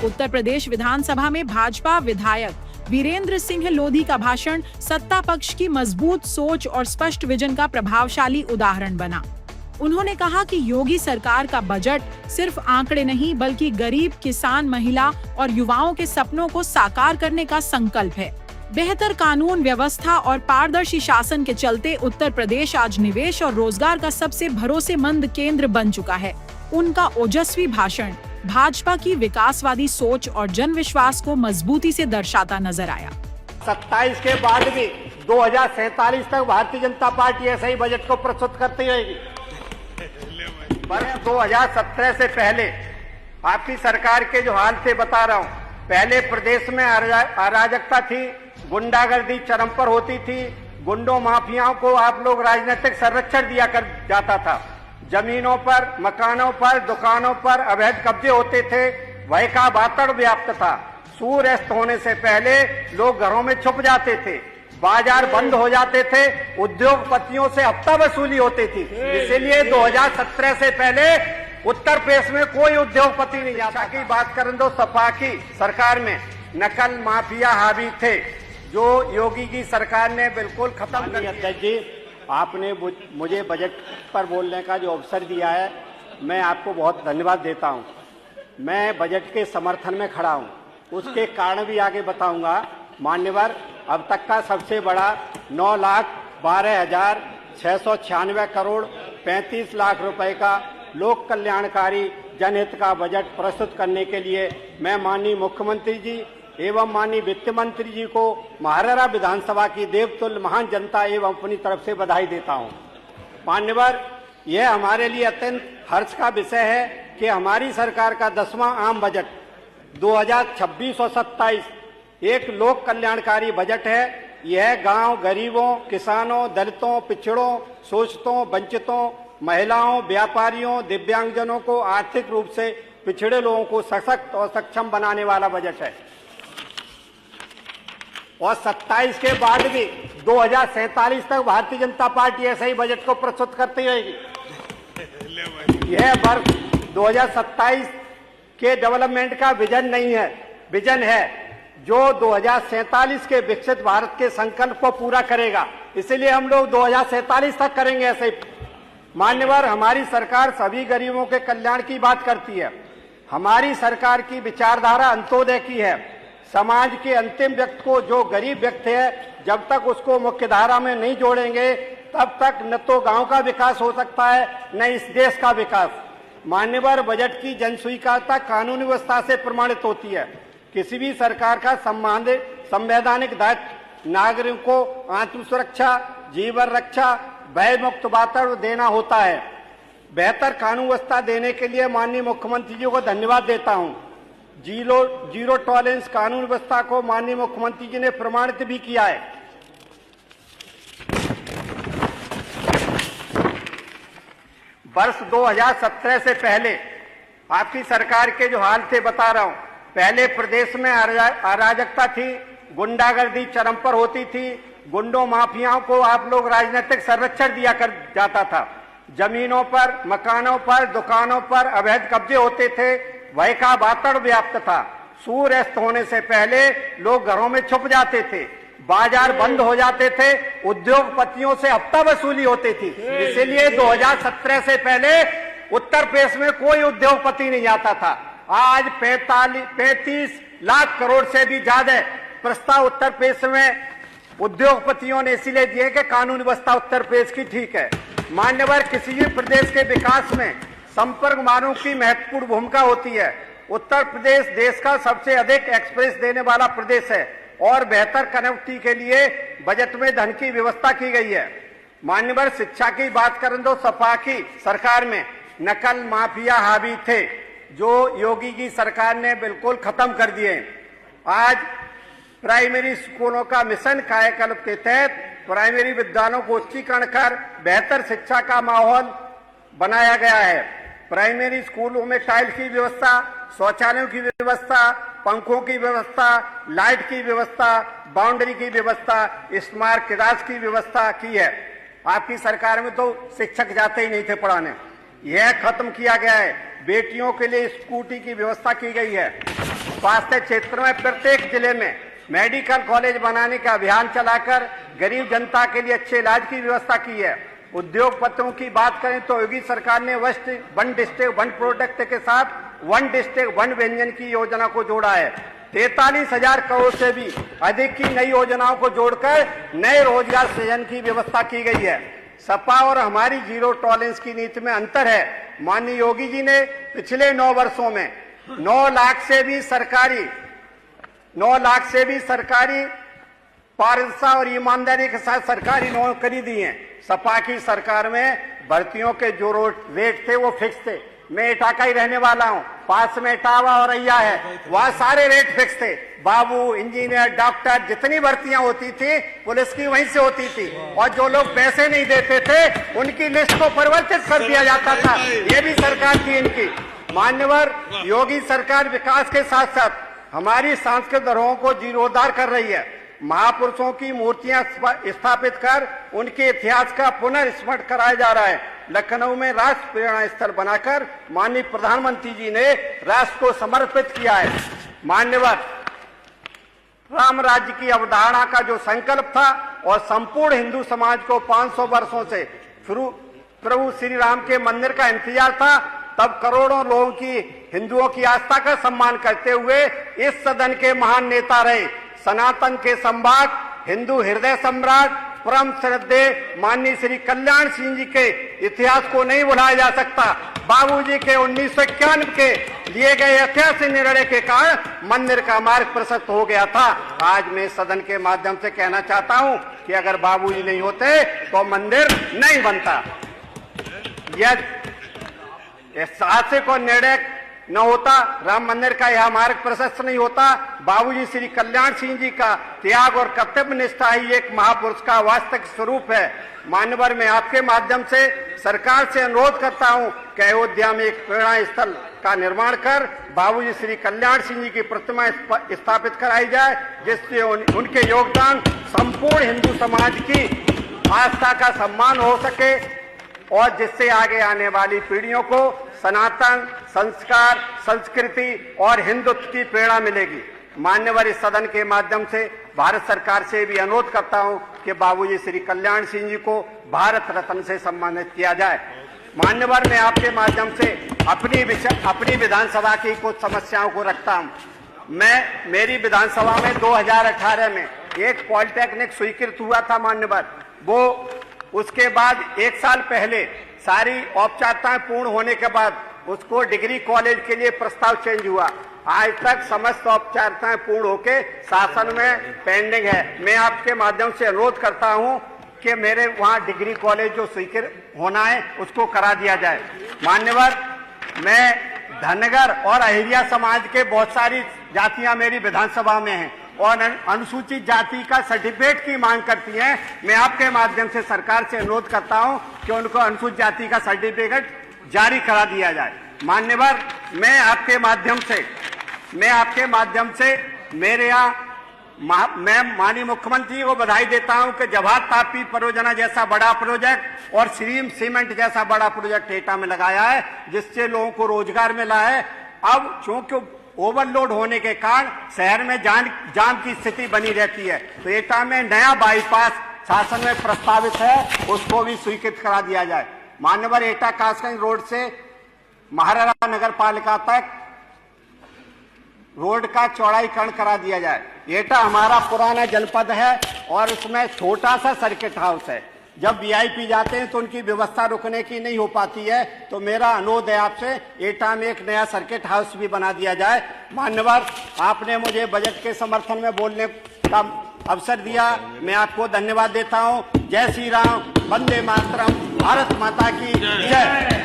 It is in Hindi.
उत्तर प्रदेश विधानसभा में भाजपा विधायक वीरेंद्र सिंह लोधी का भाषण सत्ता पक्ष की मजबूत सोच और स्पष्ट विजन का प्रभावशाली उदाहरण बना। उन्होंने कहा कि योगी सरकार का बजट सिर्फ आंकड़े नहीं बल्कि गरीब, किसान, महिला और युवाओं के सपनों को साकार करने का संकल्प है। बेहतर कानून व्यवस्था और पारदर्शी शासन के चलते उत्तर प्रदेश आज निवेश और रोजगार का सबसे भरोसेमंद केंद्र बन चुका है। उनका ओजस्वी भाषण भाजपा की विकासवादी सोच और जन विश्वास को मजबूती से दर्शाता नजर आया। 27 के बाद भी 2047 तक भारतीय जनता पार्टी ऐसे ही बजट को प्रस्तुत करती रहेगी। पर 2017 से पहले आपकी सरकार के जो हाल से बता रहा हूं, पहले प्रदेश में अराजकता थी, गुंडागर्दी चरम पर होती थी, गुंडों माफियाओं को आप लोग राजनीतिक संरक्षण दिया कर जाता था। जमीनों पर, मकानों पर, दुकानों पर अवैध कब्जे होते थे, भय का वातावरण व्याप्त था। सूर्य अस्त होने से पहले लोग घरों में छुप जाते थे, बाजार बंद हो जाते थे, उद्योगपतियों से हफ्ता वसूली होती थी। इसीलिए 2017 से पहले उत्तर प्रदेश में कोई उद्योगपति नहीं जाता। की बात करें तो सपा की सरकार में नकल माफिया हावी थे, जो योगी की सरकार ने बिल्कुल खत्म कर दिया। अध्यक्ष जी, आपने मुझे बजट पर बोलने का जो अवसर दिया है, मैं आपको बहुत धन्यवाद देता हूं। मैं बजट के समर्थन में खड़ा हूं, उसके कारण भी आगे बताऊंगा। मान्यवर, अब तक का सबसे बड़ा 9,12,696 करोड़ 35 लाख रुपए का लोक कल्याणकारी जनहित का बजट प्रस्तुत करने के लिए मैं माननीय मुख्यमंत्री जी एवं माननीय वित्त मंत्री जी को महाराणा विधानसभा की देवतुल्य महान जनता एवं अपनी तरफ से बधाई देता हूं। मान्यवर, यह हमारे लिए अत्यंत हर्ष का विषय है कि हमारी सरकार का 10वां आम बजट 2026 और 27 एक लोक कल्याणकारी बजट है। यह गांव, गरीबों, किसानों, दलितों, पिछड़ों, शोषितों, वंचितों, महिलाओं, व्यापारियों, दिव्यांगजनों को आर्थिक रूप से पिछड़े लोगों को सशक्त और सक्षम बनाने वाला बजट है। और 27 के बाद भी 2047 तक भारतीय जनता पार्टी ऐसे ही बजट को प्रस्तुत करती रहेगी। यह वर्ष 2027 के डेवलपमेंट का विजन नहीं है, विजन है जो 2047 के विकसित भारत के संकल्प को पूरा करेगा। इसलिए हम लोग 2047 तक करेंगे ऐसे ही। मान्यवर, हमारी सरकार सभी गरीबों के कल्याण की बात करती है। हमारी सरकार की विचारधारा अंत्योदय की है। समाज के अंतिम व्यक्ति को, जो गरीब व्यक्ति है, जब तक उसको मुख्यधारा में नहीं जोड़ेंगे तब तक न तो गांव का विकास हो सकता है न इस देश का विकास। मान्यवर, बजट की जन स्वीकारता कानूनी व्यवस्था से प्रमाणित होती है। किसी भी सरकार का संवैधानिक दायित्व नागरिकों को आत्म सुरक्षा, जीवन रक्षा, भय मुक्त वातावरण देना होता है। बेहतर कानून व्यवस्था देने के लिए माननीय मुख्यमंत्री जी को धन्यवाद देता हूं। जीरो टॉलरेंस कानून व्यवस्था को माननीय मुख्यमंत्री जी ने प्रमाणित भी किया है। वर्ष 2017 से पहले आपकी सरकार के जो हाल से बता रहा हूं, पहले प्रदेश में अराजकता थी, गुंडागर्दी चरम पर होती थी, गुंडों माफियाओं को आप लोग राजनीतिक संरक्षण दिया कर जाता था। जमीनों पर, मकानों पर, दुकानों पर अवैध कब्जे होते थे, भय का वातावरण व्याप्त था। सूर्य अस्त होने से पहले लोग घरों में छुप जाते थे, बाजार बंद हो जाते थे, उद्योगपतियों से हफ्ता वसूली होती थी। इसीलिए 2017 से पहले उत्तर प्रदेश में कोई उद्योगपति नहीं आता था। आज 35 लाख करोड़ से भी ज्यादा प्रस्ताव उत्तर प्रदेश में उद्योगपतियों ने इसीलिए दिए कि कानून व्यवस्था उत्तर प्रदेश की ठीक है। मान्यवर, किसी भी प्रदेश के विकास में संपर्क मार्गों की महत्वपूर्ण भूमिका होती है। उत्तर प्रदेश देश का सबसे अधिक एक्सप्रेस देने वाला प्रदेश है और बेहतर कनेक्टिविटी के लिए बजट में धन की व्यवस्था की गई है। मान्यवर, शिक्षा की बात करें तो सपा की सरकार में नकल माफिया हावी थे, जो योगी की सरकार ने बिल्कुल खत्म कर दिए। आज प्राइमरी स्कूलों का मिशन कायाकल्प के तहत प्राइमरी विद्यालयों को उच्चीकरण कर बेहतर शिक्षा का माहौल बनाया गया है। प्राइमरी स्कूलों में टाइल्स की व्यवस्था, शौचालयों की व्यवस्था, पंखों की व्यवस्था, लाइट की व्यवस्था, बाउंड्री की व्यवस्था, स्मार्ट क्लास की व्यवस्था की है। आपकी सरकार में तो शिक्षक जाते ही नहीं थे पढ़ाने, यह खत्म किया गया है। बेटियों के लिए स्कूटी की व्यवस्था की गई है। स्वास्थ्य क्षेत्र में प्रत्येक जिले में मेडिकल कॉलेज बनाने का अभियान चलाकर गरीब जनता के लिए अच्छे इलाज की व्यवस्था की है। उद्योगपतियों की बात करें तो योगी सरकार ने वन डिस्ट्रिक्ट वन प्रोडक्ट के साथ वन डिस्ट्रिक्ट वन व्यंजन की योजना को जोड़ा है। 43,000 करोड़ से भी अधिक की नई योजनाओं को जोड़कर नए रोजगार सृजन की व्यवस्था की गई है। सपा और हमारी जीरो टॉलरेंस की नीति में अंतर है। माननीय योगी जी ने पिछले 9 वर्षों में 9 लाख से भी सरकारी पारदर्शिता और ईमानदारी के साथ सरकारी नौकरी दी है। सपा की सरकार में भर्तियों के जो रेट थे वो फिक्स थे। मैं एटा का ही रहने वाला हूं, पास में इटावा और रैया है, वहां सारे रेट फिक्स थे। बाबू, इंजीनियर, डॉक्टर, जितनी भर्तियां होती थी पुलिस की वहीं से होती थी, और जो लोग पैसे नहीं देते थे उनकी लिस्ट को परिवर्तित कर दिया जाता था। ये भी सरकार थी इनकी। मान्यवर योगी सरकार विकास के साथ साथ हमारी सांस्कृतिक धरोहरों को जीर्णोद्धार कर रही है। महापुरुषों की मूर्तियां स्थापित कर उनके इतिहास का पुनर्स्मरण कराया जा रहा है। लखनऊ में राष्ट्र प्रेरणा स्थल बनाकर माननीय प्रधानमंत्री जी ने राष्ट्र को समर्पित किया है। मान्यवर राम राज्य की अवधारणा का जो संकल्प था और संपूर्ण हिंदू समाज को 500 वर्षों से प्रभु श्री राम के मंदिर का इंतजार था, तब करोड़ों लोगों की हिंदुओं की आस्था का सम्मान करते हुए इस सदन के महान नेता रहे। सनातन के सम्राट, हिंदू हृदय सम्राट, परम श्रद्धेय माननीय श्री कल्याण सिंह जी के इतिहास को नहीं भुलाया जा सकता। बाबूजी के 1991 के लिए गए ऐतिहासिक निर्णय के कारण मंदिर का मार्ग प्रशस्त हो गया था। आज मैं सदन के माध्यम से कहना चाहता हूं कि अगर बाबूजी नहीं होते तो मंदिर नहीं बनता। यह ऐतिहासिक और निर्णय न होता, राम मंदिर का यह मार्ग प्रशस्त नहीं होता। बाबूजी श्री कल्याण सिंह जी का त्याग और कर्तव्य निष्ठा ही एक महापुरुष का वास्तविक स्वरूप है। मान्यवर मैं आपके माध्यम से सरकार से अनुरोध करता हूं कि अयोध्या में एक प्रेरणा स्थल का निर्माण कर बाबूजी श्री कल्याण सिंह जी की प्रतिमा स्थापित कराई जाए, जिससे उनके योगदान संपूर्ण हिंदू समाज की आस्था का सम्मान हो सके और जिससे आगे आने वाली पीढ़ियों को सनातन संस्कार, संस्कृति और हिंदुत्व की प्रेरणा मिलेगी। मान्यवर इस सदन के माध्यम से भारत सरकार से भी अनुरोध करता हूं कि बाबूजी श्री कल्याण सिंह जी को भारत रत्न से सम्मानित किया जाए। मान्यवर मैं आपके माध्यम से अपनी विधानसभा की कुछ समस्याओं को रखता हूं। मेरी विधानसभा में 2018 में एक पॉलिटेक्निक स्वीकृत हुआ था मान्यवर, वो उसके बाद 1 साल पहले सारी औपचारिकताएं पूर्ण होने के बाद उसको डिग्री कॉलेज के लिए प्रस्ताव चेंज हुआ। आज तक समस्त औपचारिकताएं पूर्ण होके शासन में पेंडिंग है। मैं आपके माध्यम से अनुरोध करता हूं कि मेरे वहां डिग्री कॉलेज जो स्वीकृत होना है उसको करा दिया जाए। मान्यवर मैं धनगर और अहिरिया समाज के बहुत सारी जातियां मेरी विधानसभा में हैं और अनुसूचित जाति का सर्टिफिकेट की मांग करती हैं। मैं आपके माध्यम से सरकार से अनुरोध करता हूं कि उनको अनुसूचित जाति का सर्टिफिकेट जारी करा दिया जाए। मान्यवर मैं आपके माध्यम से मेरे यहाँ मैं माननीय मुख्यमंत्री को बधाई देता हूं कि जवाहर तापी परियोजना जैसा बड़ा प्रोजेक्ट और श्रीम सीमेंट जैसा बड़ा प्रोजेक्ट एटा में लगाया है, जिससे लोगों को रोजगार मिला है। अब चूंकि ओवरलोड होने के कारण शहर में जाम की स्थिति बनी रहती है, तो एटा में नया बाईपास शासन में प्रस्तावित है, उसको भी स्वीकृत करा दिया जाए। मान्यवर एटा कासगंज रोड से महाराणा नगर पालिका तक रोड का चौड़ाईकरण करा दिया जाए। एटा हमारा पुराना जनपद है और उसमें छोटा सा सर्किट हाउस है। जब वीआईपी जाते हैं तो उनकी व्यवस्था रुकने की नहीं हो पाती है, तो मेरा अनुरोध है आपसे एटा में एक नया सर्किट हाउस भी बना दिया जाए। मान्यवर आपने मुझे बजट के समर्थन में बोलने का अवसर दिया, मैं आपको धन्यवाद देता हूं। जय श्री राम, वंदे मातरम, भारत माता की जय।